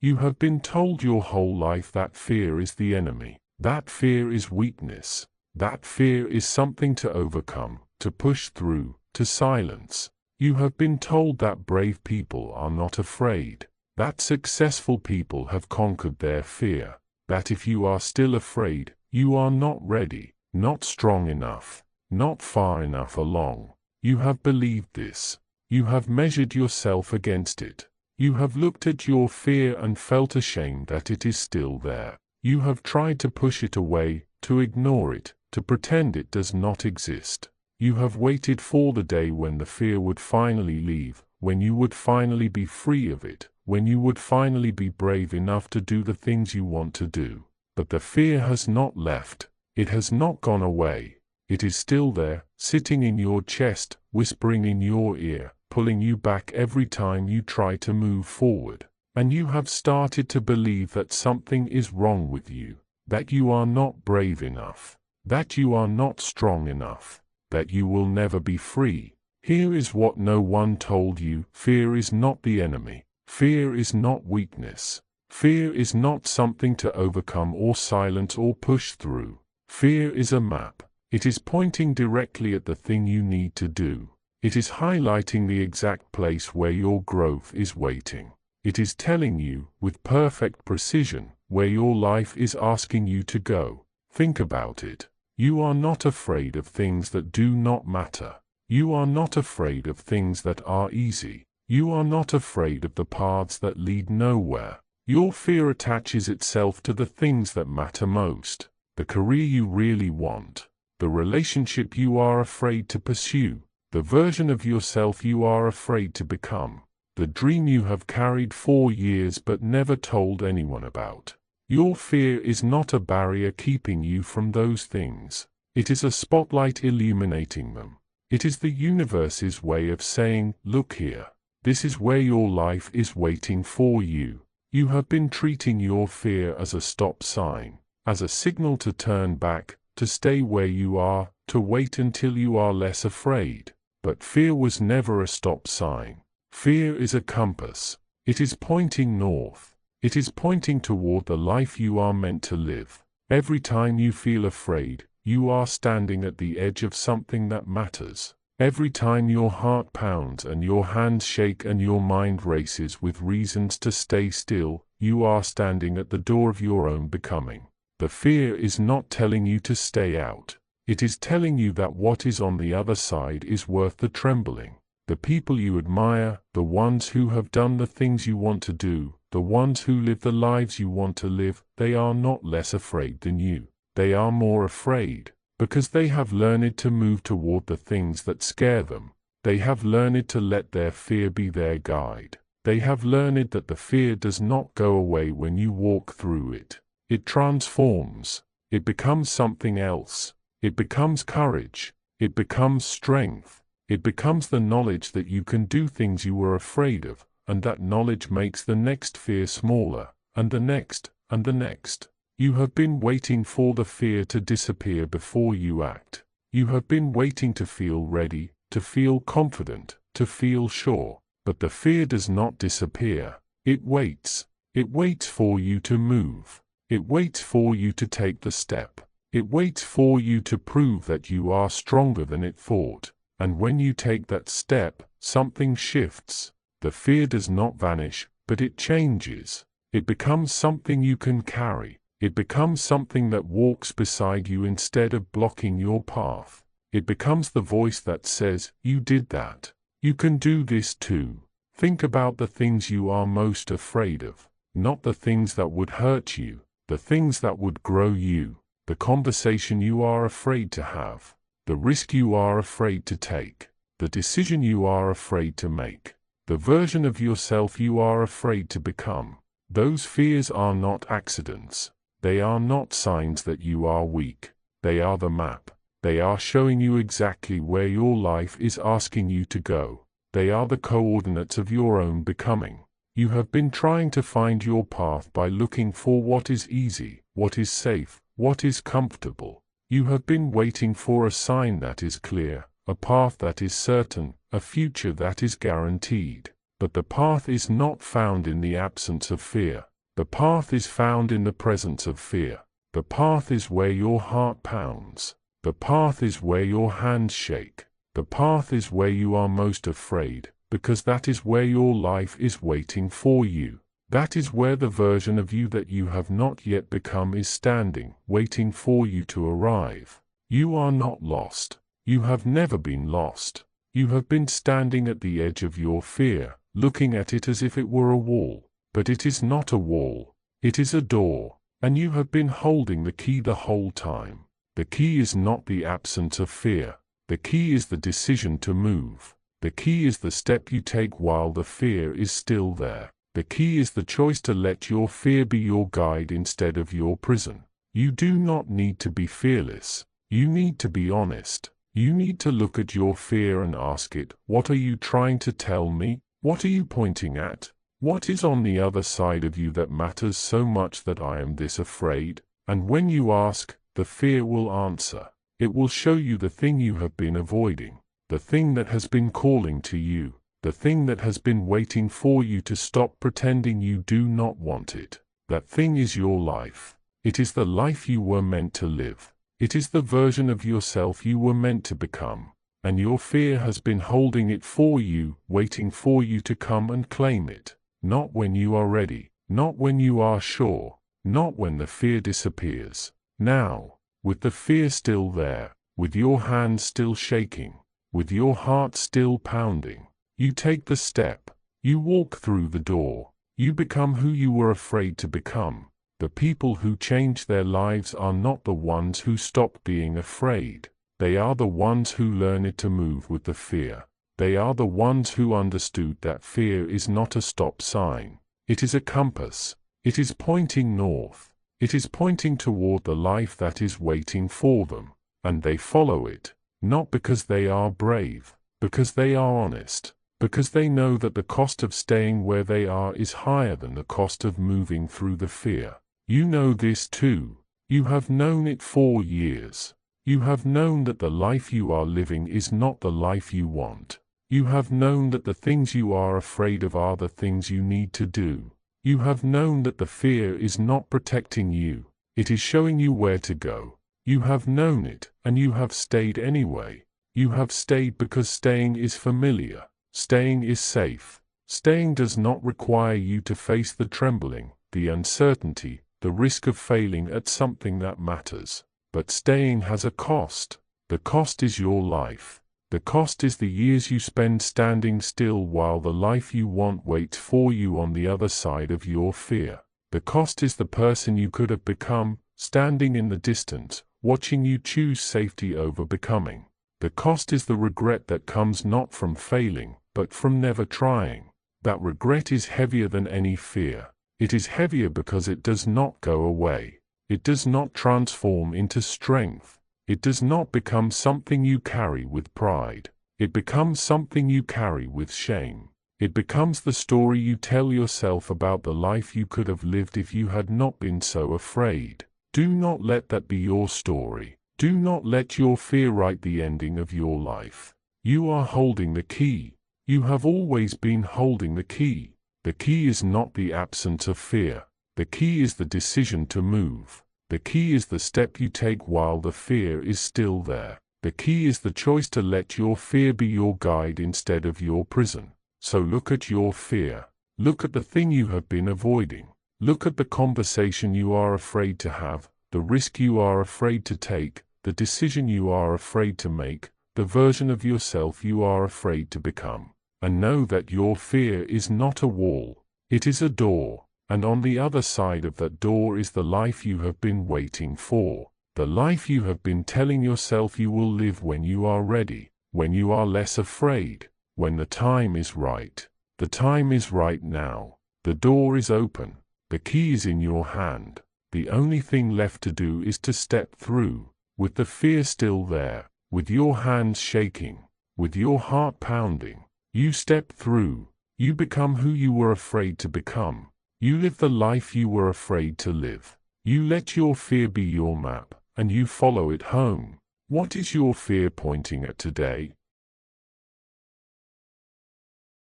You have been told your whole life that fear is the enemy. That fear is weakness. That fear is something to overcome, to push through, to silence. You have been told that brave people are not afraid, that successful people have conquered their fear, that if you are still afraid, you are not ready, not strong enough, not far enough along. You have believed this. You have measured yourself against it. You have looked at your fear and felt ashamed that it is still there. You have tried to push it away, to ignore it, to pretend it does not exist. You have waited for the day when the fear would finally leave, when you would finally be free of it, when you would finally be brave enough to do the things you want to do. But the fear has not left. It has not gone away. It is still there, sitting in your chest, whispering in your ear, pulling you back every time you try to move forward. And you have started to believe that something is wrong with you, that you are not brave enough, that you are not strong enough, that you will never be free. Here is what no one told you. Fear is not the enemy. Fear is not weakness. Fear is not something to overcome or silence or push through. Fear is a map. It is pointing directly at the thing you need to do. It is highlighting the exact place where your growth is waiting. It is telling you, with perfect precision, where your life is asking you to go. Think about it. You are not afraid of things that do not matter. You are not afraid of things that are easy. You are not afraid of the paths that lead nowhere. Your fear attaches itself to the things that matter most. The career you really want. The relationship you are afraid to pursue. The version of yourself you are afraid to become. The dream you have carried for years but never told anyone about. Your fear is not a barrier keeping you from those things. It is a spotlight illuminating them. It is the universe's way of saying, look here. This is where your life is waiting for you. You have been treating your fear as a stop sign, as a signal to turn back, to stay where you are, to wait until you are less afraid. But fear was never a stop sign. Fear is a compass. It is pointing north. It is pointing toward the life you are meant to live. Every time you feel afraid, you are standing at the edge of something that matters. Every time your heart pounds and your hands shake and your mind races with reasons to stay still, you are standing at the door of your own becoming. The fear is not telling you to stay out. It is telling you that what is on the other side is worth the trembling. The people you admire, the ones who have done the things you want to do, the ones who live the lives you want to live, they are not less afraid than you. They are more afraid, because they have learned to move toward the things that scare them. They have learned to let their fear be their guide. They have learned that the fear does not go away when you walk through it. It transforms. It becomes something else. It becomes courage. It becomes strength. It becomes the knowledge that you can do things you were afraid of, and that knowledge makes the next fear smaller, and the next, and the next. You have been waiting for the fear to disappear before you act. You have been waiting to feel ready, to feel confident, to feel sure. But the fear does not disappear. It waits. It waits for you to move. It waits for you to take the step. It waits for you to prove that you are stronger than it thought. And when you take that step, something shifts. The fear does not vanish, but it changes. It becomes something you can carry. It becomes something that walks beside you instead of blocking your path. It becomes the voice that says, you did that. You can do this too. Think about the things you are most afraid of, not the things that would hurt you, the things that would grow you, the conversation you are afraid to have, the risk you are afraid to take, the decision you are afraid to make, the version of yourself you are afraid to become. Those fears are not accidents. They are not signs that you are weak. They are the map. They are showing you exactly where your life is asking you to go. They are the coordinates of your own becoming. You have been trying to find your path by looking for what is easy, what is safe, what is comfortable. You have been waiting for a sign that is clear, a path that is certain, a future that is guaranteed. But the path is not found in the absence of fear. The path is found in the presence of fear. The path is where your heart pounds. The path is where your hands shake. The path is where you are most afraid, because that is where your life is waiting for you. That is where the version of you that you have not yet become is standing, waiting for you to arrive. You are not lost. You have never been lost. You have been standing at the edge of your fear, looking at it as if it were a wall. But it is not a wall. It is a door, and you have been holding the key the whole time. The key is not the absence of fear. The key is the decision to move. The key is the step you take while the fear is still there. The key is the choice to let your fear be your guide instead of your prison. You do not need to be fearless. You need to be honest. You need to look at your fear and ask it, what are you trying to tell me? What are you pointing at? What is on the other side of you that matters so much that I am this afraid? And when you ask, the fear will answer. It will show you the thing you have been avoiding, the thing that has been calling to you, the thing that has been waiting for you to stop pretending you do not want it. That thing is your life. It is the life you were meant to live. It is the version of yourself you were meant to become. And your fear has been holding it for you, waiting for you to come and claim it. Not when you are ready, not when you are sure, not when the fear disappears. Now, with the fear still there, with your hands still shaking, with your heart still pounding, you take the step, you walk through the door, you become who you were afraid to become. The people who change their lives are not the ones who stop being afraid. They are the ones who learn it to move with the fear. They are the ones who understood that fear is not a stop sign. It is a compass. It is pointing north. It is pointing toward the life that is waiting for them. And they follow it, not because they are brave, because they are honest, because they know that the cost of staying where they are is higher than the cost of moving through the fear. You know this too. You have known it for years. You have known that the life you are living is not the life you want. You have known that the things you are afraid of are the things you need to do. You have known that the fear is not protecting you. It is showing you where to go. You have known it, and you have stayed anyway. You have stayed because staying is familiar. Staying is safe. Staying does not require you to face the trembling, the uncertainty, the risk of failing at something that matters. But staying has a cost. The cost is your life. The cost is the years you spend standing still while the life you want waits for you on the other side of your fear. The cost is the person you could have become, standing in the distance, watching you choose safety over becoming. The cost is the regret that comes not from failing, but from never trying. That regret is heavier than any fear. It is heavier because it does not go away. It does not transform into strength. It does not become something you carry with pride. It becomes something you carry with shame. It becomes the story you tell yourself about the life you could have lived if you had not been so afraid. Do not let that be your story. Do not let your fear write the ending of your life. You are holding the key. You have always been holding the key. The key is not the absence of fear. The key is the decision to move. The key is the step you take while the fear is still there. The key is the choice to let your fear be your guide instead of your prison. So look at your fear. Look at the thing you have been avoiding. Look at the conversation you are afraid to have, the risk you are afraid to take, the decision you are afraid to make, the version of yourself you are afraid to become. And know that your fear is not a wall. It is a door. And on the other side of that door is the life you have been waiting for. The life you have been telling yourself you will live when you are ready, when you are less afraid, when the time is right. The time is right now. The door is open. The key is in your hand. The only thing left to do is to step through, with the fear still there, with your hands shaking, with your heart pounding. You step through. You become who you were afraid to become. You live the life you were afraid to live. You let your fear be your map, and you follow it home. What is your fear pointing at today?